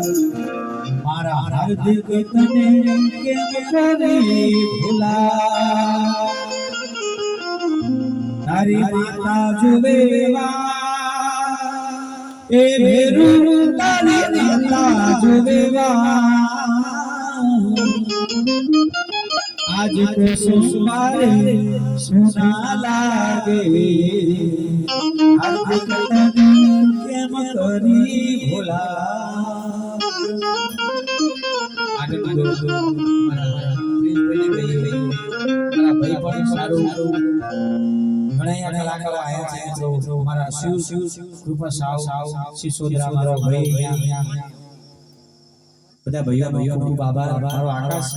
मारा हार्दिक तने केम करी भूला तारी माता जुवेवा ए भेरू तारी माता जुवेवा आज तो सोमवारे सोना लागे हार्दिक तने केम करी भूला आगे मारो मारा भाई पण सारू घણા कलाकारो आया छे तो मारा शिव कृपा साव सिसोदरा मारो भाई બધા ભાઈઓ ખૂબ આભાર મારો આકાશ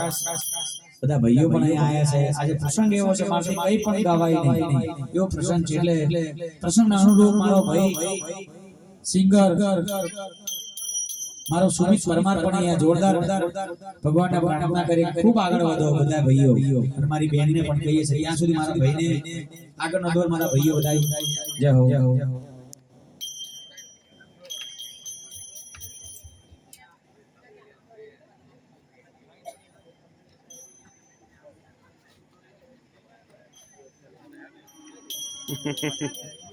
બધા ભાઈઓ પણ અહીંયા આયા છે આજે પ્રસંગ એવો છે મારથી કઈ પણ ગાવાય નહીં એવો પ્રસંગ છે એટલે પ્રસંગના અનુરૂપ મારો ભાઈ સિંગર મારો સુમિત પરમાર પણ અહીંયા જોરદાર ભગવાનને પ્રાર્થના કરી ખૂબ આગળ વધો બધા ભાઈઓ અને મારી બહેનને પણ કહીએ છે ત્યાં સુધી મારા ભાઈને આગળનો દોર મારા ભાઈઓ વધાય જય હો Ha ha ha.